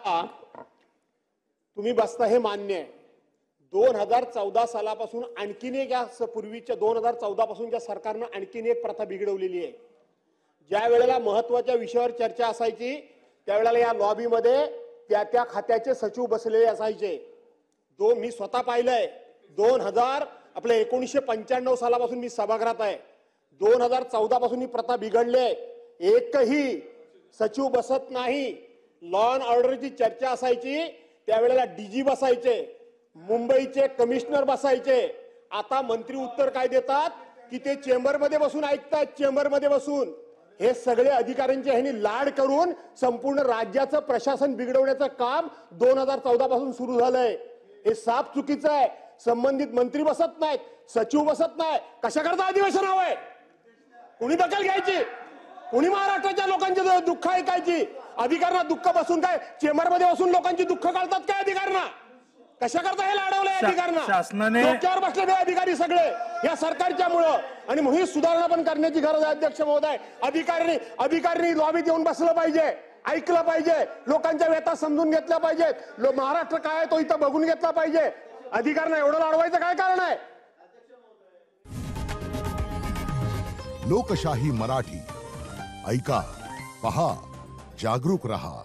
तुम्ही बसता हे मान्य आहे. 2014 सालापासून आणखीन एक पूर्वीच्या 2014 पासूनच्या सरकारनं आणखीन एक प्रथा बिघडवलेली आहे. ज्या वेळेला महत्त्वाच्या विषयावर चर्चा असायची त्यावेळेला या लॉबीमध्ये त्या खात्याचे सचिव बसलेले असायचे. मी स्वतः पाहिलंय. 1995 सालापासून मी सभागृहात आहे. 2014 पासून ही प्रथा बिघडली आहे. एकही सचिव बसत नाही. लॉ अँड ऑर्डरची चर्चा असायची त्यावेळेला डीजी बसायचे, मुंबईचे कमिशनर बसायचे. आता मंत्री उत्तर काय देतात की ते चेंबरमध्ये बसून ऐकतात. चेंबरमध्ये बसून हे सगळे अधिकाऱ्यांचे ह्यांनी लाड करून संपूर्ण राज्याचं प्रशासन बिघडवण्याचं काम 2014 पासून सुरू झालंय. हे साफ चुकीचं आहे. संबंधित मंत्री बसत नाहीत, सचिव बसत नाही. कशा करता अधिवेशन हवंय? कुणी दखल घ्यायची? कुणी महाराष्ट्राच्या लोकांचे दुःख ऐकायची? अधिकाऱ्यांना दुःख बसून काय चेंबरमध्ये बसून लोकांची दुःख काढतात काय अधिकाऱ्यांना? कशा करता हे लाडवलंय अधिकाऱ्यांना? डोक्यावर बसलेले अधिकारी सगळे या सरकारच्या मुळे. आणि म्हणून सुधारणा पण करण्याची गरज आहे अध्यक्ष महोदय. अधिकाऱ्यांनी लॉबीत येऊन बसलं पाहिजे, ऐकलं पाहिजे, लोकांच्या व्यथा समजून घेतल्या पाहिजेत. महाराष्ट्र काय तो इथं बघून घेतला पाहिजे. अधिकाऱ्यांना एवढं लाडवायचं काय कारण आहे? लोकशाही मराठी ऐका, पहा, जागरूक रहा.